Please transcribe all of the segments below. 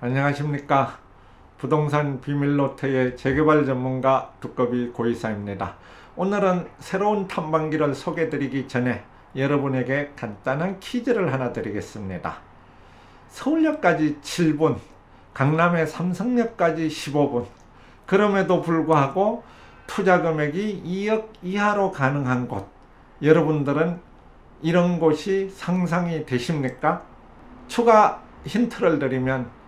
안녕하십니까. 부동산 비밀노트의 재개발 전문가 두꺼비 고이사입니다. 오늘은 새로운 탐방기를 소개드리기 전에 여러분에게 간단한 퀴즈를 하나 드리겠습니다. 서울역까지 7분, 강남의 삼성역까지 15분, 그럼에도 불구하고 투자 금액이 2억 이하로 가능한 곳, 여러분들은 이런 곳이 상상이 되십니까? 추가 힌트를 드리면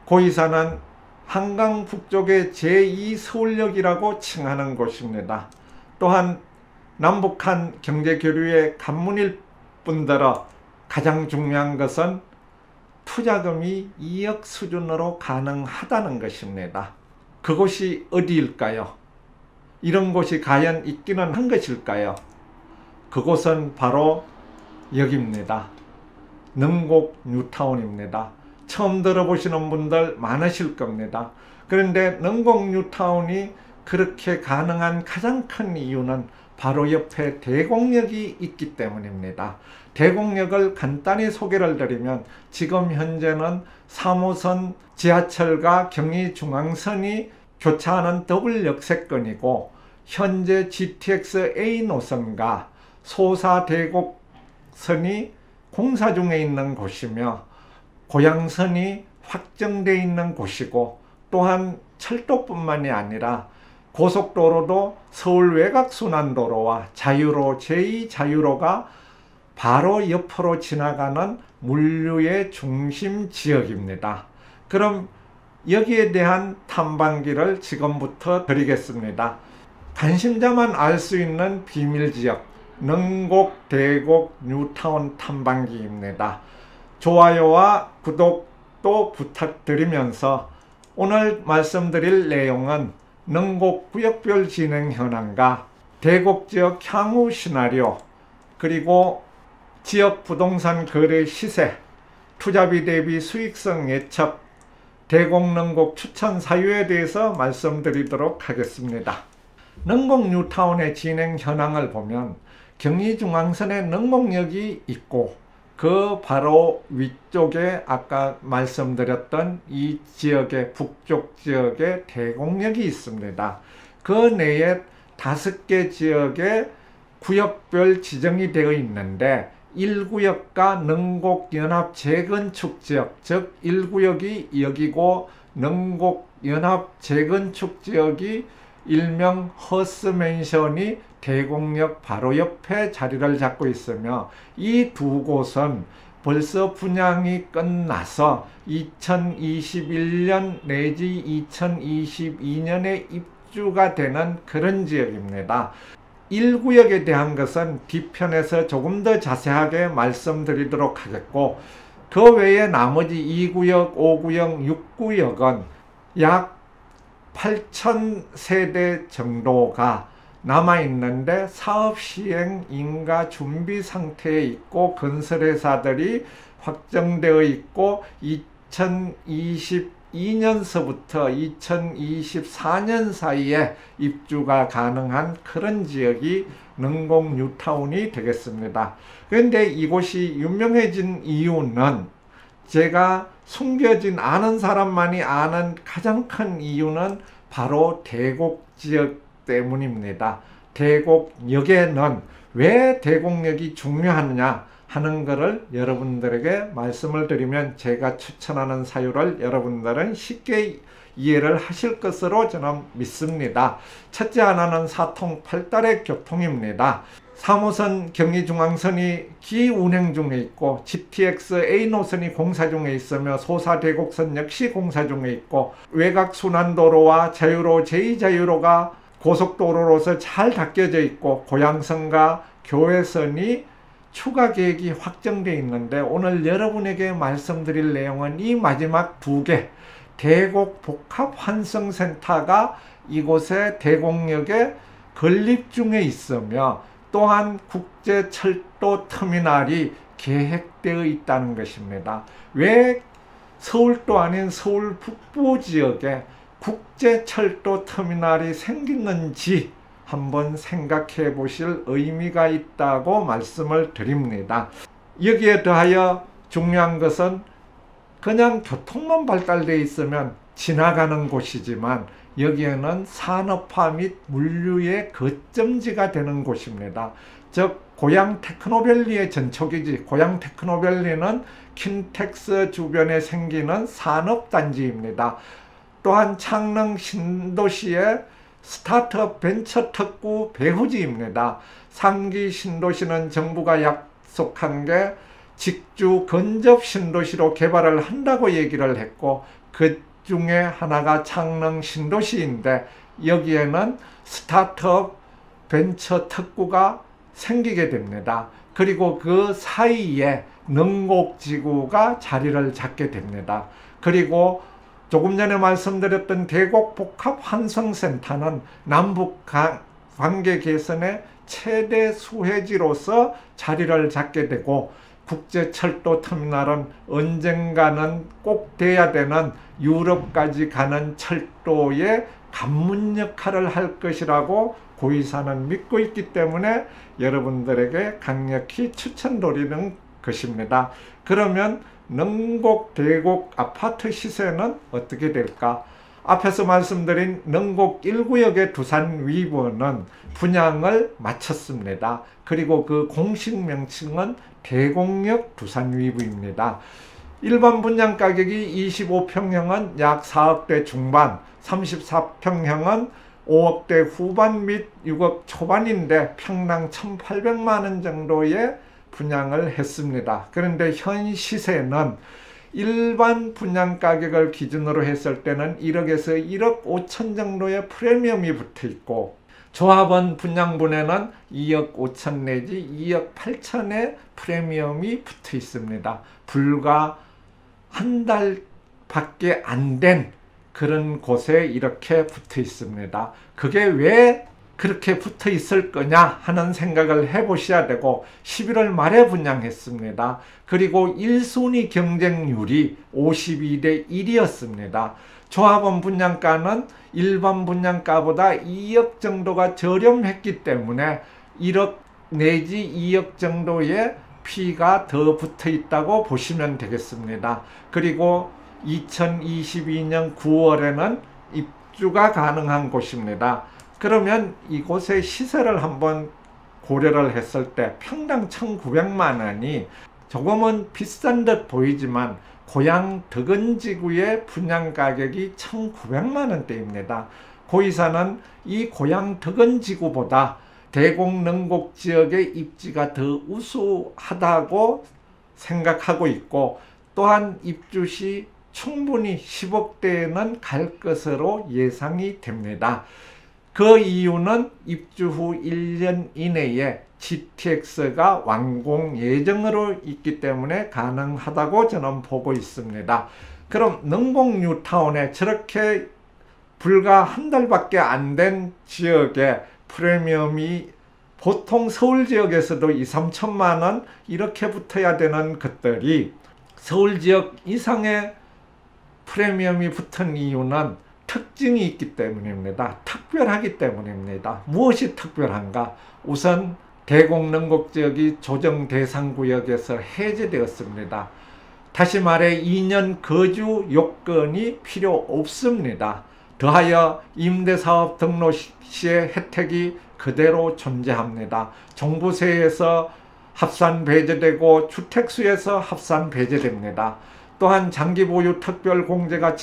고이사는 한강 북쪽의 제2서울역이라고 칭하는 곳입니다. 또한 남북한 경제교류의 관문일 뿐더러 가장 중요한 것은 투자금이 2억 수준으로 가능하다는 것입니다. 그곳이 어디일까요? 이런 곳이 과연 있기는 한 것일까요? 그곳은 바로 여기입니다. 능곡 뉴타운입니다. 처음 들어보시는 분들 많으실 겁니다. 그런데 능곡 뉴타운이 그렇게 가능한 가장 큰 이유는 바로 옆에 대곡역이 있기 때문입니다. 대곡역을 간단히 소개를 드리면 지금 현재는 3호선 지하철과 경의중앙선이 교차하는 더블 역세권이고, 현재 GTX-A 노선과 소사대곡선이 공사 중에 있는 곳이며 고양선이 확정되어 있는 곳이고, 또한 철도뿐만이 아니라 고속도로도 서울 외곽순환도로와 자유로 제2자유로가 바로 옆으로 지나가는 물류의 중심 지역입니다. 그럼 여기에 대한 탐방기를 지금부터 드리겠습니다. 관심자만 알 수 있는 비밀지역 능곡 대곡 뉴타운 탐방기입니다. 좋아요와 구독도 부탁드리면서 오늘 말씀드릴 내용은 능곡 구역별 진행 현황과 대곡지역 향후 시나리오, 그리고 지역 부동산 거래 시세, 투자비 대비 수익성 예측, 대곡 능곡 추천 사유에 대해서 말씀드리도록 하겠습니다. 능곡 뉴타운의 진행 현황을 보면 경의중앙선에 능곡역이 있고, 그 바로 위쪽에 아까 말씀드렸던 이 지역의 북쪽 지역에 대곡역이 있습니다. 그 내에 5개 지역에 구역별 지정이 되어 있는데 1구역과 능곡 연합 재건축 지역, 즉 1구역이 여기고 능곡 연합 재건축 지역이 일명 허스맨션이 대곡역 바로 옆에 자리를 잡고 있으며, 이 두 곳은 벌써 분양이 끝나서 2021년 내지 2022년에 입주가 되는 그런 지역입니다. 1구역에 대한 것은 뒤편에서 조금 더 자세하게 말씀드리도록 하겠고, 그 외에 나머지 2구역, 5구역, 6구역은 약 8,000세대 정도가 남아있는데 사업 시행 인가 준비 상태에 있고, 건설회사들이 확정되어 있고, 2022년서부터 2024년 사이에 입주가 가능한 그런 지역이 능곡 뉴타운이 되겠습니다. 그런데 이곳이 유명해진 이유는, 제가 숨겨진 아는 사람만이 아는 가장 큰 이유는 바로 대곡 지역 때문입니다. 대곡역에는 왜 대곡역이 중요하느냐 하는 것을 여러분들에게 말씀을 드리면, 제가 추천하는 사유를 여러분들은 쉽게 이해를 하실 것으로 저는 믿습니다. 첫째 하나는 사통팔달의 교통입니다. 3호선 경의중앙선이 기운행 중에 있고, GTX-A 노선이 공사 중에 있으며 소사대곡선 역시 공사 중에 있고, 외곽순환도로와 자유로 제2자유로가 고속도로로서 잘 닦여져 있고, 고양선과 교외선이 추가 계획이 확정되어 있는데, 오늘 여러분에게 말씀드릴 내용은 이 마지막 2개 대곡 복합환승센터가 이곳에 대곡역에 건립 중에 있으며, 또한 국제철도 터미널이 계획되어 있다는 것입니다. 왜 서울도 아닌 서울 북부 지역에 국제철도 터미널이 생기는지 한번 생각해 보실 의미가 있다고 말씀을 드립니다. 여기에 더하여 중요한 것은 그냥 교통만 발달되어 있으면 지나가는 곳이지만 여기에는 산업화 및 물류의 거점지가 되는 곳입니다. 즉 고양 테크노밸리의 전초기지, 고양 테크노밸리는 킨텍스 주변에 생기는 산업단지입니다. 또한 창릉 신도시의 스타트업 벤처 특구 배후지입니다. 3기 신도시는 정부가 약속한 게 직주 근접 신도시로 개발을 한다고 얘기를 했고, 그 중에 하나가 창릉 신도시인데 여기에는 스타트업 벤처 특구가 생기게 됩니다. 그리고 그 사이에 능곡지구가 자리를 잡게 됩니다. 그리고 조금 전에 말씀드렸던 계곡복합환승센터는 남북 관계 개선의 최대 수혜지로서 자리를 잡게 되고, 국제철도 터미널은 언젠가는 꼭 돼야 되는 유럽까지 가는 철도의 관문 역할을 할 것이라고 고이사는 믿고 있기 때문에 여러분들에게 강력히 추천드리는 것입니다. 그러면 능곡, 대곡 아파트 시세는 어떻게 될까? 앞에서 말씀드린 능곡 1구역의 두산 위버는 분양을 마쳤습니다. 그리고 그 공식 명칭은 대곡역 두산 위브입니다. 일반 분양 가격이 25평형은 약 4억대 중반, 34평형은 5억대 후반 및 6억 초반인데 평당 1,800만원 정도의 분양을 했습니다. 그런데 현 시세는 일반 분양 가격을 기준으로 했을 때는 1억에서 1억 5천 정도의 프리미엄이 붙어 있고, 조합원 분양분에는 2억 5천 내지 2억 8천의 프리미엄이 붙어 있습니다. 불과 한 달밖에 안 된 그런 곳에 이렇게 붙어 있습니다. 그게 왜 그렇게 붙어 있을 거냐 하는 생각을 해보셔야 되고, 11월 말에 분양했습니다. 그리고 1순위 경쟁률이 52대 1이었습니다. 조합원 분양가는 일반 분양가보다 2억 정도가 저렴했기 때문에 1억 내지 2억 정도의 피가 더 붙어 있다고 보시면 되겠습니다. 그리고 2022년 9월에는 입주가 가능한 곳입니다. 그러면 이곳의 시세를 한번 고려를 했을 때 평당 1,900만 원이 조금은 비싼 듯 보이지만 고양 덕은지구의 분양 가격이 1,900만 원대입니다. 고이사는 이 고양 덕은지구보다 대곡 능곡 지역의 입지가 더 우수하다고 생각하고 있고, 또한 입주 시 충분히 10억대에는 갈 것으로 예상이 됩니다. 그 이유는 입주 후 1년 이내에 GTX가 완공 예정으로 있기 때문에 가능하다고 저는 보고 있습니다. 그럼 능곡 뉴타운에 저렇게 불과 한 달밖에 안 된 지역에 프리미엄이 보통 서울 지역에서도 2, 3천만 원 이렇게 붙어야 되는 것들이 서울 지역 이상의 프리미엄이 붙은 이유는 특징이 있기 때문입니다. 특별하기 때문입니다. 무엇이 특별한가? 우선 대곡 능곡 지역이 조정 대상 구역에서 해제되었습니다. 다시 말해 2년 거주 요건이 필요 없습니다. 더하여 임대사업 등록 시의 혜택이 그대로 존재합니다. 종부세에서 합산 배제되고 주택수에서 합산 배제됩니다. 또한 장기보유 특별공제가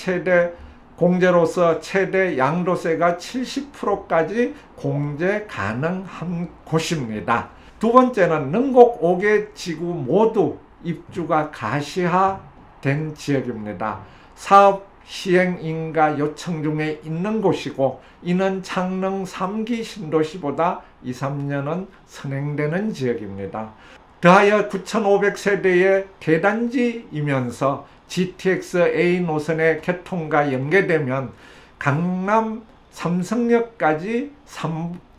공제로서 최대 양도세가 70%까지 공제 가능한 곳입니다. 두 번째는 능곡 5개 지구 모두 입주가 가시화된 지역입니다. 사업 시행 인가 요청 중에 있는 곳이고, 이는 창릉 3기 신도시보다 2, 3년은 선행되는 지역입니다. 더하여 9,500세대의 대단지이면서 GTX A 노선의 개통과 연계되면 강남 삼성역까지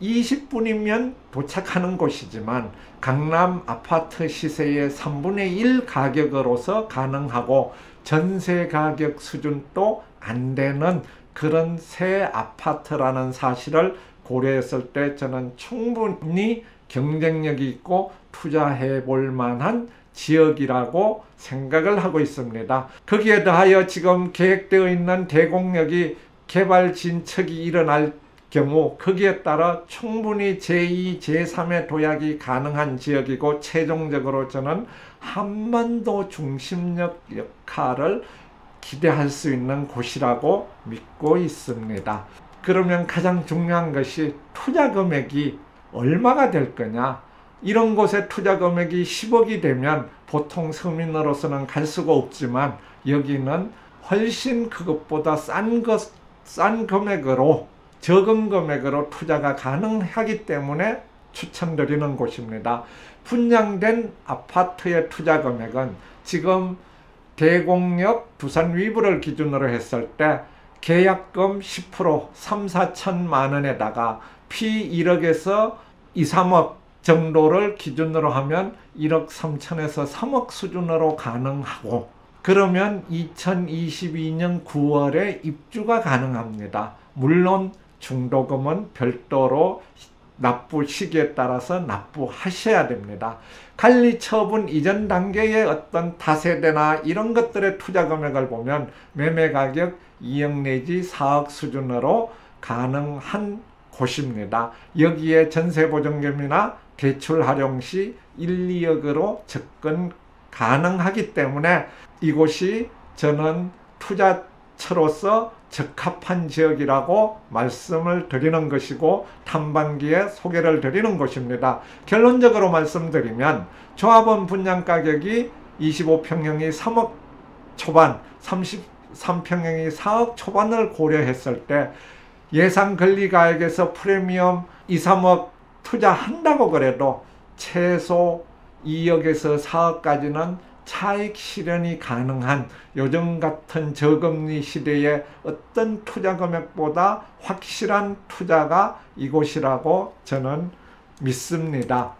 20분이면 도착하는 곳이지만 강남 아파트 시세의 3분의 1 가격으로서 가능하고 전세 가격 수준도 안 되는 그런 새 아파트라는 사실을 고려했을 때 저는 충분히 경쟁력이 있고 투자해 볼 만한 지역이라고 생각을 하고 있습니다. 거기에 더하여 지금 계획되어 있는 대곡역이 개발 진척이 일어날 경우 거기에 따라 충분히 제2, 제3의 도약이 가능한 지역이고 최종적으로 저는 한반도 중심역 역할을 기대할 수 있는 곳이라고 믿고 있습니다. 그러면 가장 중요한 것이 투자 금액이 얼마가 될 거냐? 이런 곳에 투자 금액이 10억이 되면 보통 서민으로서는 갈 수가 없지만 여기는 훨씬 그것보다 싼 금액으로 적은 금액으로 투자가 가능하기 때문에 추천드리는 곳입니다. 분양된 아파트의 투자 금액은 지금 대곡역 두산 위브를 기준으로 했을 때 계약금 10% 3, 4천만 원에다가 피 1억에서 2, 3억 정도를 기준으로 하면 1억 3천에서 3억 수준으로 가능하고 그러면 2022년 9월에 입주가 가능합니다. 물론 중도금은 별도로 납부 시기에 따라서 납부하셔야 됩니다. 관리 처분 이전 단계의 어떤 다세대나 이런 것들의 투자 금액을 보면 매매 가격 2억 내지 4억 수준으로 가능한 곳입니다. 여기에 전세보증금이나 대출 활용 시 1, 2억으로 접근 가능하기 때문에 이곳이 저는 투자처로서 적합한 지역이라고 말씀을 드리는 것이고 탐방기에 소개를 드리는 곳입니다. 결론적으로 말씀드리면 조합원 분양가격이 25평형이 3억 초반, 33평형이 4억 초반을 고려했을 때 예상 권리가액에서 프리미엄 2, 3억 투자한다고 그래도 최소 2억에서 4억까지는 차익 실현이 가능한 요즘 같은 저금리 시대에 어떤 투자 금액보다 확실한 투자가 이곳이라고 저는 믿습니다.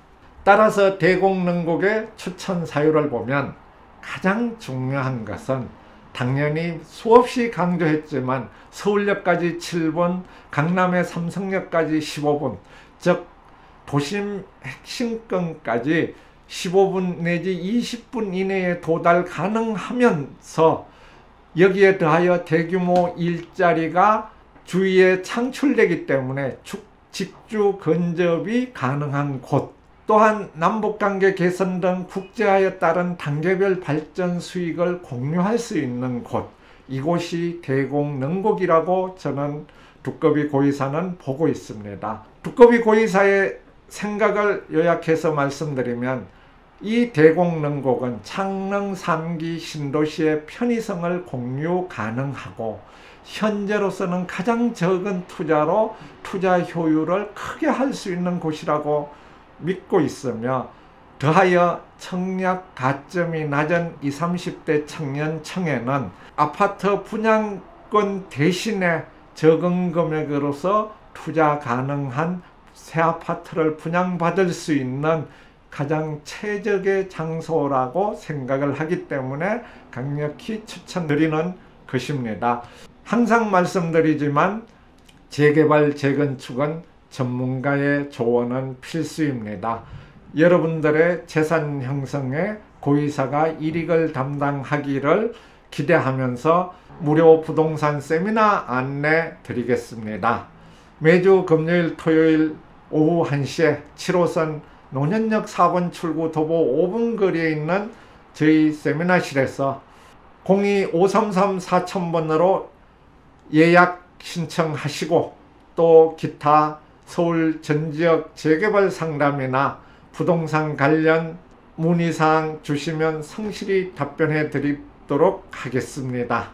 따라서 대곡능곡의 추천 사유를 보면 가장 중요한 것은 당연히 수없이 강조했지만 서울역까지 7분, 강남의 삼성역까지 15분, 즉 도심 핵심권까지 15분 내지 20분 이내에 도달 가능하면서 여기에 더하여 대규모 일자리가 주위에 창출되기 때문에 직주 근접이 가능한 곳, 또한 남북관계 개선 등 국제화에 따른 단계별 발전 수익을 공유할 수 있는 곳, 이곳이 대곡능곡이라고 저는 두꺼비 고의사는 보고 있습니다. 두꺼비 고의사의 생각을 요약해서 말씀드리면 이 대곡능곡은 창릉 3기 신도시의 편의성을 공유 가능하고 현재로서는 가장 적은 투자로 투자 효율을 크게 할 수 있는 곳이라고 믿고 있으며 더하여 청약 가점이 낮은 20, 30대 청년층에는 아파트 분양권 대신에 적은 금액으로서 투자 가능한 새 아파트를 분양받을 수 있는 가장 최적의 장소라고 생각을 하기 때문에 강력히 추천드리는 것입니다. 항상 말씀드리지만 재개발, 재건축은 전문가의 조언은 필수입니다. 여러분들의 재산 형성에 고의사가 일익을 담당하기를 기대하면서 무료 부동산 세미나 안내 드리겠습니다. 매주 금요일, 토요일 오후 1시에 7호선 노년역 4번 출구 도보 5분 거리에 있는 저희 세미나실에서 02-533-4000번으로 예약 신청하시고 또 기타 서울 전지역 재개발 상담이나 부동산 관련 문의사항 주시면 성실히 답변해 드리도록 하겠습니다.